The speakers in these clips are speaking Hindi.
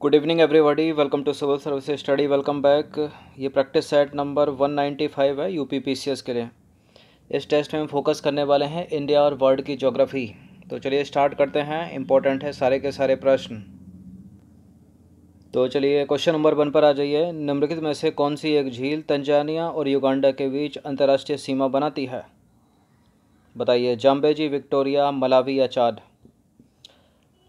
Good evening everybody, welcome to civil services study. Welcome back. ये प्रैक्टिस सेट नंबर 195 है यूपी पीसीएस के लिए। इस टेस्ट में हम फोकस करने वाले हैं इंडिया और वर्ल्ड की ज्योग्राफी। तो चलिए स्टार्ट करते हैं। इंपॉर्टेंट है सारे के सारे प्रश्न। तो चलिए क्वेश्चन नंबर 1 पर आ जाइए। निम्नलिखित में से कौन सी एक झील तंजानिया और युगांडा के बीच अंतर्राष्ट्रीय सीमा बनाती है? बताइए। जाम्बेजी, विक्टोरिया, मलावी या चाड?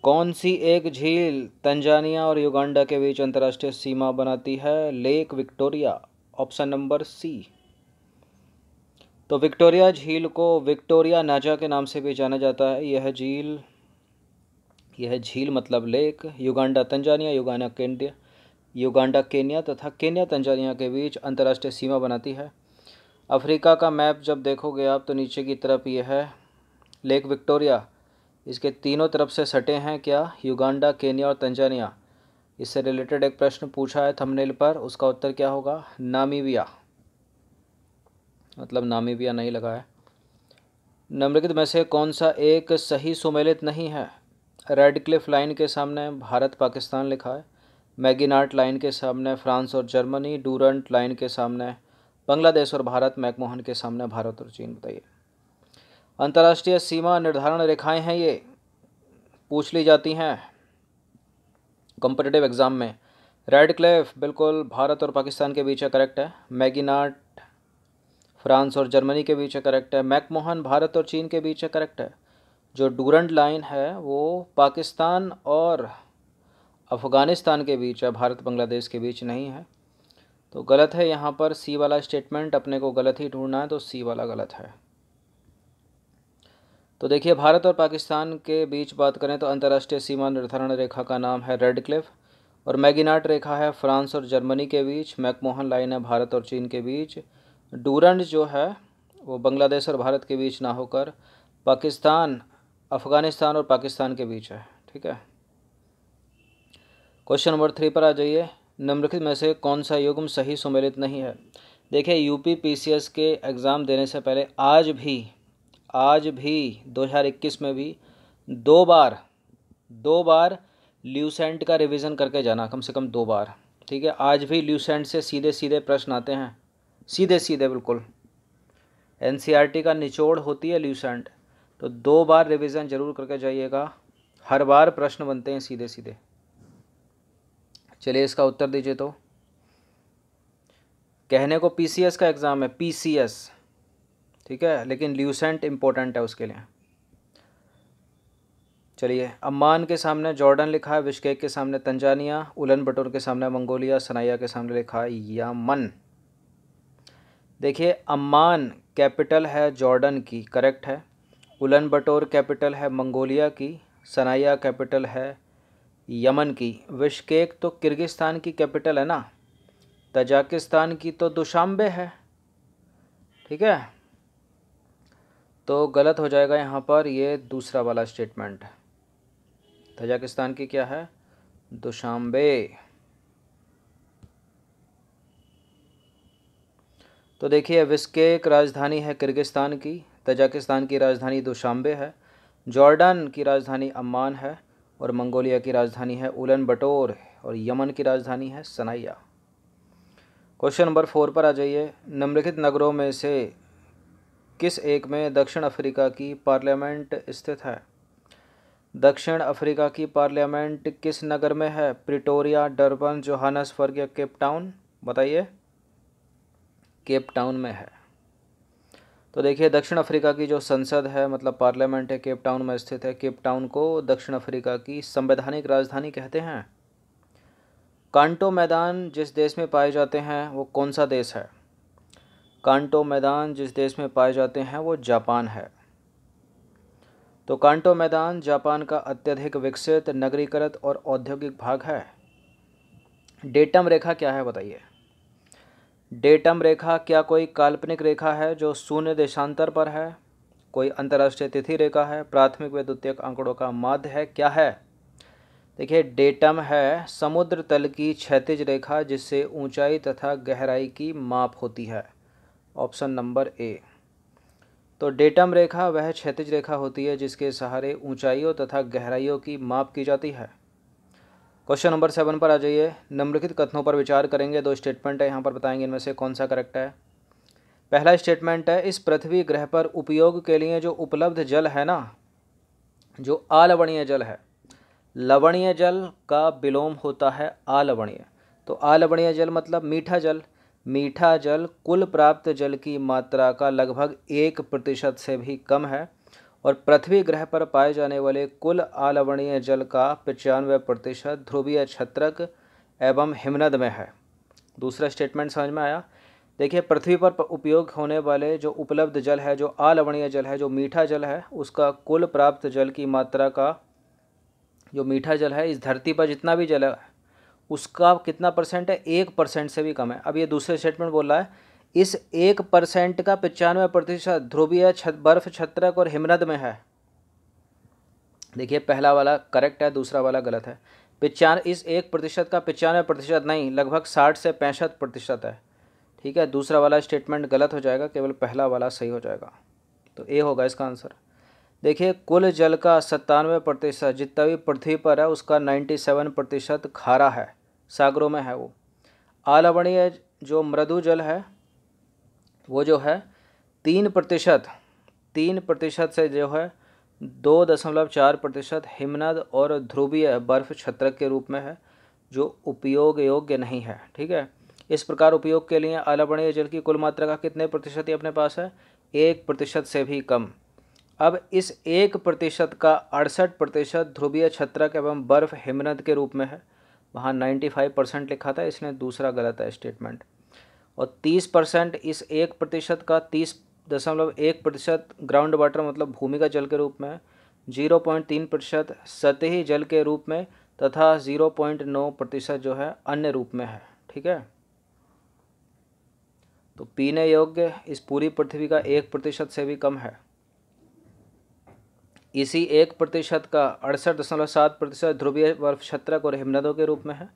कौन सी एक झील तंजानिया और युगांडा के बीच अंतर्राष्ट्रीय सीमा बनाती है? Lake Victoria, option number C. तो विक्टोरिया झील को विक्टोरिया नाजा के नाम से भी जाना जाता है। यह झील मतलब lake Uganda Tanzania, Uganda Kenya तथा केन्या तंजानिया के बीच अंतर्राष्ट्रीय सीमा बनाती है। अफ्रीका का मैप जब देखोगे आप तो नीचे की तरफ यह है लेक विक्टोरिया। इसके तीनों तरफ से सटे हैं क्या? युगांडा, केन्या और तंजानिया। इससे रिलेटेड एक प्रश्न पूछा है थंबनेल पर, उसका उत्तर क्या होगा? नामीबिया। मतलब नामीबिया नहीं लगा है। निम्नलिखित में से कौन सा एक सही सुमेलित नहीं है? रेडक्लिफ लाइन के सामने भारत पाकिस्तान लिखा है। मैगिनार्ट लाइन के सामने फ्रांस और जर्मनी। डूरंट लाइन के सामने बांग्लादेश और भारत। मैकमोहन के सामने भारत और चीन। बताइए। अंतर्राष्ट्रीय सीमा निर्धारण रेखाएं हैं, ये पूछ ली जाती हैं कॉम्पिटिटिव एग्जाम में। रेडक्लिफ बिल्कुल भारत और पाकिस्तान के बीच है, करेक्ट है। मैगिनार्ट फ्रांस और जर्मनी के बीच है, करेक्ट है। मैकमोहन भारत और चीन के बीच है, करेक्ट है। जो डूरंट लाइन है वो पाकिस्तान और अफ़गानिस्तान के बीच है, भारत बांग्लादेश के बीच नहीं है। तो गलत है यहाँ पर सी वाला स्टेटमेंट। अपने को गलत ही ढूंढना है, तो सी वाला गलत है। तो देखिए, भारत और पाकिस्तान के बीच बात करें तो अंतर्राष्ट्रीय सीमा निर्धारण रेखा का नाम है रेडक्लिफ, और मैगिनार्ट रेखा है फ्रांस और जर्मनी के बीच। मैकमोहन लाइन है भारत और चीन के बीच। डूरंट जो है वो बांग्लादेश और भारत के बीच ना होकर पाकिस्तान, अफ़गानिस्तान और पाकिस्तान के बीच है। ठीक है। क्वेश्चन नंबर 3 पर आ जाइए। निम्नलिखित में से कौन सा युग्म सही सुमेलित नहीं है? देखिए, यूपी पीसीएस के एग्ज़ाम देने से पहले आज भी 2021 में भी दो बार ल्यूसेंट का रिवीजन करके जाना, कम से कम 2 बार। ठीक है। आज भी ल्यूसेंट से सीधे सीधे प्रश्न आते हैं, सीधे सीधे बिल्कुल। एनसीईआरटी का निचोड़ होती है ल्यूसेंट। तो 2 बार रिवीजन जरूर करके जाइएगा। हर बार प्रश्न बनते हैं सीधे सीधे। चलिए इसका उत्तर दीजिए। तो कहने को पीसीएस का एग्ज़ाम है, पीसीएस, ठीक है, लेकिन ल्यूसेंट इम्पोर्टेंट है उसके लिए। चलिए, अम्मान के सामने जॉर्डन लिखा है, बिश्केक के सामने तंजानिया, उलन बटोर के सामने मंगोलिया, सनाया के सामने लिखा है यमन। देखिए, अम्मान कैपिटल है जॉर्डन की, करेक्ट है। उलन बटोर कैपिटल है मंगोलिया की। सनाया कैपिटल है यमन की। बिश्केक तो किर्गिस्तान की कैपिटल है ना। तजाकिस्तान की तो दुशांबे है। ठीक है। तो गलत हो जाएगा यहाँ पर ये दूसरा वाला स्टेटमेंट। तजाकिस्तान की क्या है? दुशांबे। तो देखिए, बिश्केक राजधानी है किर्गिस्तान की, तजाकिस्तान की राजधानी दुशांबे है, जॉर्डन की राजधानी अम्मान है, और मंगोलिया की राजधानी है उलन बटोर, और यमन की राजधानी है सनाया। क्वेश्चन नंबर 4 पर आ जाइए। निम्नलिखित नगरों में से किस एक में दक्षिण अफ्रीका की पार्लियामेंट स्थित है? दक्षिण अफ्रीका की पार्लियामेंट किस नगर में है? प्रिटोरिया, डरबन, जोहानसबर्ग या केप टाउन? बताइए। केप टाउन में है। तो देखिए, दक्षिण अफ्रीका की जो संसद है मतलब पार्लियामेंट है, केप टाउन में स्थित है। केप टाउन को दक्षिण अफ्रीका की संवैधानिक राजधानी कहते हैं। कांटो मैदान जिस देश में पाए जाते हैं वो कौन सा देश है? कांटो मैदान जिस देश में पाए जाते हैं वो जापान है। तो कांटो मैदान जापान का अत्यधिक विकसित, नगरीकृत और औद्योगिक भाग है। डेटम रेखा क्या है? बताइए। डेटम रेखा क्या कोई काल्पनिक रेखा है जो शून्य देशांतर पर है? कोई अंतर्राष्ट्रीय तिथि रेखा है? प्राथमिक व द्वितीयक आंकड़ों का माध्य है? क्या है? देखिए, डेटम है समुद्र तल की क्षैतिज रेखा जिससे ऊंचाई तथा गहराई की माप होती है। ऑप्शन नंबर ए। तो डेटम रेखा वह क्षैतिज रेखा होती है जिसके सहारे ऊंचाइयों तथा गहराइयों की माप की जाती है। क्वेश्चन नंबर 7 पर आ जाइए। निम्नलिखित कथनों पर विचार करेंगे। 2 स्टेटमेंट है, यहाँ पर बताएंगे इनमें से कौन सा करेक्ट है। पहला स्टेटमेंट है, इस पृथ्वी ग्रह पर उपयोग के लिए जो उपलब्ध जल है ना, जो अलवणीय जल है, लवणीय जल का विलोम होता है अलवणीय। तो अलवणीय जल मतलब मीठा जल। मीठा जल कुल प्राप्त जल की मात्रा का लगभग 1% से भी कम है और पृथ्वी ग्रह पर पाए जाने वाले कुल अलवणीय जल का 95% ध्रुवीय छत्रक एवं हिमनद में है। दूसरा स्टेटमेंट समझ में आया। देखिए, पृथ्वी पर उपयोग होने वाले जो उपलब्ध जल है, जो अलवणीय जल है, जो मीठा जल है, उसका कुल प्राप्त जल की मात्रा का, जो मीठा जल है, इस धरती पर जितना भी जल है उसका कितना परसेंट है, 1% से भी कम है। अब ये दूसरे स्टेटमेंट बोल रहा है इस 1% का 95% ध्रुवीय बर्फ छत्रक और हिमनद में है। देखिए, पहला वाला करेक्ट है, दूसरा वाला गलत है। इस 1% का 95% नहीं, लगभग 60 से 65% है। ठीक है, दूसरा वाला स्टेटमेंट गलत हो जाएगा, केवल पहला वाला सही हो जाएगा। तो ए होगा इसका आंसर। देखिए, कुल जल का 97% जितना भी पृथ्वी पर है उसका 97% खारा है, सागरों में है वो। अलवणीय जो मृदु जल है वो जो है 3% से जो है 2.4% हिमनद और ध्रुवीय बर्फ छत्रक के रूप में है, जो उपयोग योग्य नहीं है। ठीक है, इस प्रकार उपयोग के लिए अलवणीय जल की कुल मात्रा का कितने प्रतिशत ही अपने पास है, 1% से भी कम। अब इस 1% का 68% ध्रुवीय छत्रक एवं बर्फ हिमनद के रूप में है। वहाँ 95% लिखा था, इसने दूसरा गलत है स्टेटमेंट। और 30% इस 1% का 30.1% ग्राउंड वाटर मतलब भूमिगत जल के रूप में है, 0.3% सतही जल के रूप में तथा 0.9% जो है अन्य रूप में है। ठीक है, तो पीने योग्य इस पूरी पृथ्वी का 1% से भी कम है। इसी 1% का 68.7% ध्रुवीय बर्फ छत्रक और हिमनदों के रूप में है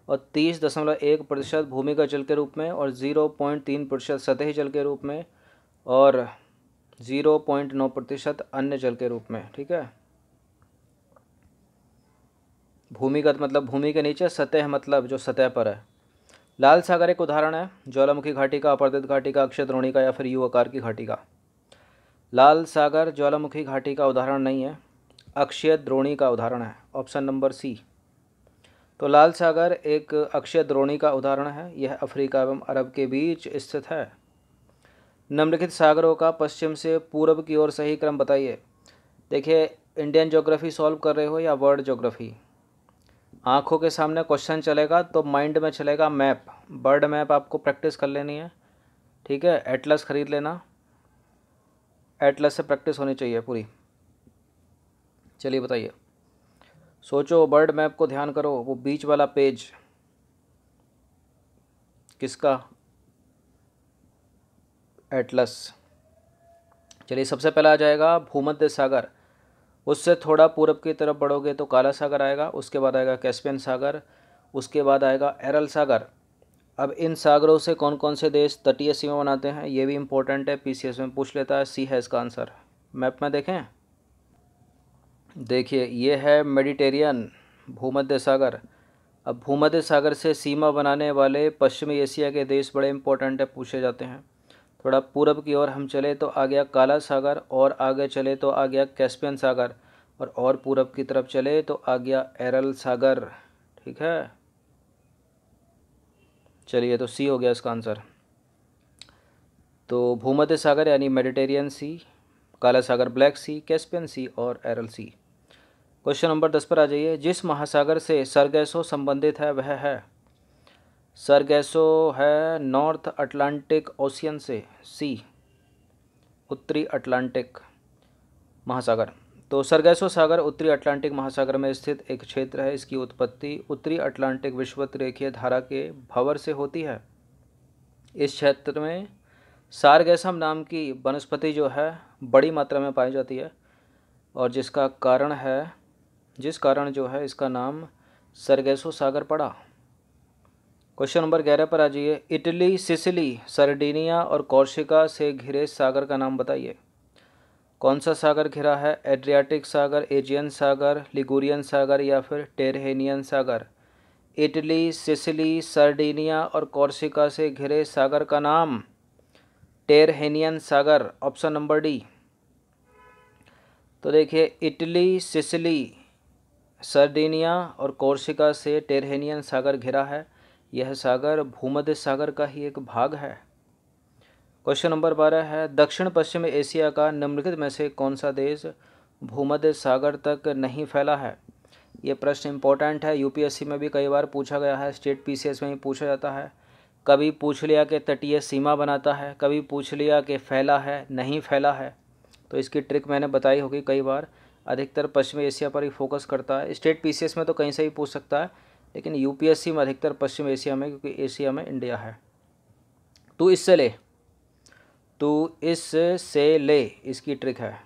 और 30.1% भूमिगत जल के रूप में और 0.3% सतही जल के रूप में और 0.9% अन्य जल के रूप में। ठीक है, भूमिगत मतलब भूमि के नीचे, सतह मतलब जो सतह पर है। लाल सागर एक उदाहरण है ज्वालामुखी घाटी का, अपर्दित घाटी का, अक्षय द्रोणी का या फिर यू आकार की घाटी का। लाल सागर ज्वालामुखी घाटी का उदाहरण नहीं है, अक्षय द्रोणी का उदाहरण है। Option number C. तो लाल सागर एक अक्षय द्रोणी का उदाहरण है, यह अफ्रीका एवं अरब के बीच स्थित है। निम्नलिखित सागरों का पश्चिम से पूर्व की ओर सही क्रम बताइए। देखिए, इंडियन ज्योग्राफी सॉल्व कर रहे हो या वर्ल्ड ज्योग्राफी, आँखों के सामने क्वेश्चन चलेगा तो माइंड में चलेगा मैप। बर्ड मैप आपको प्रैक्टिस कर लेनी है। ठीक है, एटलस खरीद लेना, एटलस से प्रैक्टिस होनी चाहिए पूरी। चलिए बताइए, सोचो, बर्ड मैप को ध्यान करो, वो बीच वाला पेज किसका, एटलस। चलिए, सबसे पहला आ जाएगा भूमध्य सागर, उससे थोड़ा पूरब की तरफ बढ़ोगे तो काला सागर आएगा, उसके बाद आएगा कैस्पियन सागर, उसके बाद आएगा अरल सागर। अब इन सागरों से कौन कौन से देश तटीय सीमा बनाते हैं ये भी इम्पोर्टेंट है, पीसीएस में पूछ लेता है। सी है इसका आंसर। मैप में देखें, देखिए ये है मेडिटेरियन भूमध्य सागर। अब भूमध्य सागर से सीमा बनाने वाले पश्चिमी एशिया के देश बड़े इंपॉर्टेंट है, पूछे जाते हैं। थोड़ा पूरब की ओर हम चले तो आ गया काला सागर, और आगे चले तो आ गया कैस्पियन सागर, और पूरब की तरफ चले तो आ गया अरल सागर। ठीक है, चलिए, तो सी हो गया इसका आंसर। तो भूमध्य सागर यानी मेडिटेरियन सी, काला सागर ब्लैक सी, कैस्पियन सी और अरल सी। क्वेश्चन नंबर 10 पर आ जाइए। जिस महासागर से सरगैसो संबंधित है वह है, सरगैसो है नॉर्थ अटलांटिक ओशियन से, सी उत्तरी अटलांटिक महासागर। तो सरगैसो सागर उत्तरी अटलांटिक महासागर में स्थित एक क्षेत्र है। इसकी उत्पत्ति उत्तरी अटलांटिक विषुवत रेखीय धारा के भंवर से होती है। इस क्षेत्र में सारगैसम नाम की वनस्पति जो है बड़ी मात्रा में पाई जाती है और जिस कारण जो है इसका नाम सरगैसो सागर पड़ा। क्वेश्चन नंबर 11 पर आ जाइए। इटली, सिसिली, सर्डिनिया और कॉर्सिका से घिरे सागर का नाम बताइए। कौन सा सागर घिरा है? एड्रियाटिक सागर, एजियन सागर, लिगुरियन सागर या फिर टेरहेनियन सागर। इटली, सिसिली, सर्डिनिया और कॉर्सिका से घिरे सागर का नाम टेरहेनियन सागर, ऑप्शन नंबर डी। तो देखिए इटली, सिसिली, सर्डिनिया और कॉर्सिका से टेरहेनियन सागर घिरा है। यह सागर भूमध्य सागर का ही एक भाग है। क्वेश्चन नंबर 12 है, दक्षिण पश्चिम एशिया का निम्नलिखित में से कौन सा देश भूमध्य सागर तक नहीं फैला है? ये प्रश्न इंपॉर्टेंट है, यूपीएससी में भी कई बार पूछा गया है, स्टेट पीसीएस में भी पूछा जाता है। कभी पूछ लिया कि तटीय सीमा बनाता है, कभी पूछ लिया कि फैला है, नहीं फैला है। तो इसकी ट्रिक मैंने बताई होगी कई बार। अधिकतर पश्चिमी एशिया पर ही फोकस करता है। स्टेट पीसीएस में तो कहीं से भी पूछ सकता है, लेकिन यूपीएससी में अधिकतर पश्चिम एशिया में, क्योंकि एशिया में इंडिया है। तू इससे ले, इसकी ट्रिक है।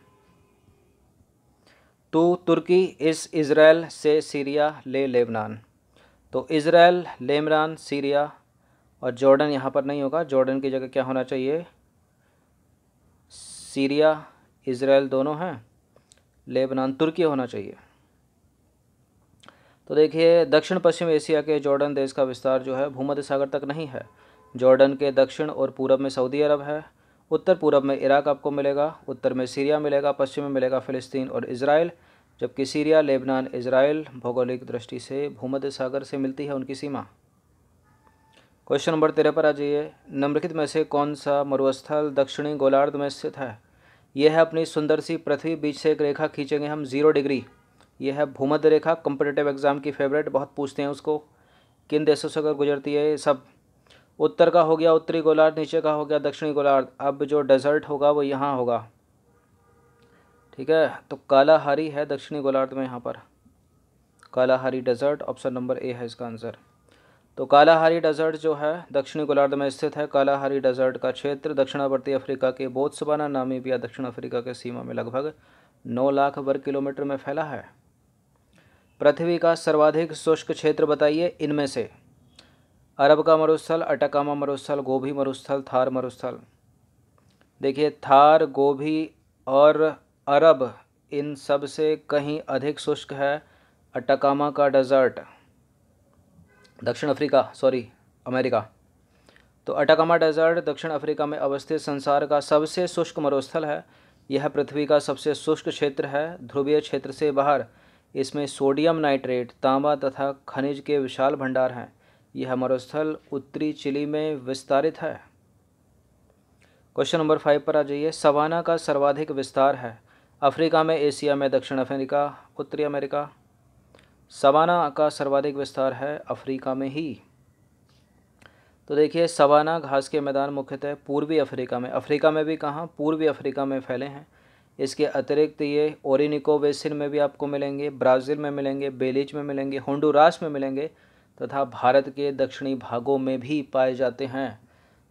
तो तुर्की, इस इज़राइल से सीरिया, ले लेबनान। तो इज़राइल, लेबनान, सीरिया और जॉर्डन यहाँ पर नहीं होगा। जॉर्डन की जगह क्या होना चाहिए? सीरिया, इज़राइल दोनों हैं, लेबनान, तुर्की होना चाहिए। तो देखिए दक्षिण पश्चिम एशिया के जॉर्डन देश का विस्तार जो है भूमध्य सागर तक नहीं है। जॉर्डन के दक्षिण और पूरब में सऊदी अरब है, उत्तर पूरब में इराक आपको मिलेगा, उत्तर में सीरिया मिलेगा, पश्चिम में मिलेगा फ़िलिस्तीन और इज़राइल। जबकि सीरिया, लेबनान, इज़राइल भौगोलिक दृष्टि से भूमध्य सागर से मिलती है उनकी सीमा। क्वेश्चन नंबर 13 पर आ जाइए, निम्नलिखित में से कौन सा मरुस्थल दक्षिणी गोलार्ध में स्थित है? यह है अपनी सुंदर सी पृथ्वी, बीच से एक रेखा खींचेंगे हम 0 डिग्री। यह है भूमध्य रेखा, कॉम्पिटिटिव एग्जाम की फेवरेट, बहुत पूछते हैं उसको। किन देशों से अगर गुजरती है ये सब? उत्तर का हो गया उत्तरी गोलार्ध, नीचे का हो गया दक्षिणी गोलार्ध। अब जो डेजर्ट होगा वो यहाँ होगा, ठीक है। तो कालाहारी है दक्षिणी गोलार्ध में, यहाँ पर Kalahari desert, option number A है इसका आंसर। तो कालाहारी डेजर्ट जो है दक्षिणी गोलार्ध में स्थित है। कालाहारी डेजर्ट का क्षेत्र दक्षिणावर्ती अफ्रीका के बोत्सवाना, नामीबिया, दक्षिण अफ्रीका के सीमा में लगभग 9 लाख वर्ग किलोमीटर में फैला है। पृथ्वी का सर्वाधिक शुष्क क्षेत्र बताइए इनमें से? अरब का मरुस्थल, अटाकामा मरुस्थल, गोभी मरुस्थल, थार मरुस्थल। देखिए थार, गोभी और अरब, इन सब से कहीं अधिक शुष्क है अटाकामा का डेजर्ट, दक्षिण अफ्रीका, अमेरिका। तो अटाकामा डेजर्ट दक्षिण अफ्रीका में अवस्थित संसार का सबसे शुष्क मरुस्थल है। यह पृथ्वी का सबसे शुष्क क्षेत्र है। ध्रुवीय क्षेत्र से बाहर इसमें सोडियम नाइट्रेट, तांबा तथा खनिज के विशाल भंडार हैं। यह मरुस्थल उत्तरी चिली में विस्तारित है। क्वेश्चन नंबर 5 पर आ जाइए, सवाना का सर्वाधिक विस्तार है अफ्रीका में, एशिया में, दक्षिण अफ्रीका, उत्तरी अमेरिका। सवाना का सर्वाधिक विस्तार है अफ्रीका में ही। तो देखिए सवाना घास के मैदान मुख्यतः पूर्वी अफ्रीका में भी कहाँ, पूर्वी अफ्रीका में फैले हैं। इसके अतिरिक्त ये ओरिनिको बेसिन में भी आपको मिलेंगे, ब्राज़ील में मिलेंगे, बेलीज में मिलेंगे, होंडुरास में मिलेंगे तथा भारत के दक्षिणी भागों में भी पाए जाते हैं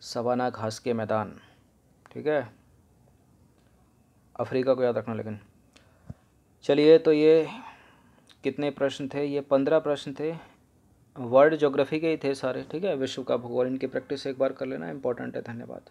सवाना घास के मैदान, ठीक है। अफ्रीका को याद रखना। लेकिन चलिए, तो ये कितने प्रश्न थे? ये 15 प्रश्न थे, वर्ल्ड ज्योग्राफी के ही थे सारे, ठीक है। विश्व का भूगोल, इनकी प्रैक्टिस एक बार कर लेना, इंपॉर्टेंट है। धन्यवाद।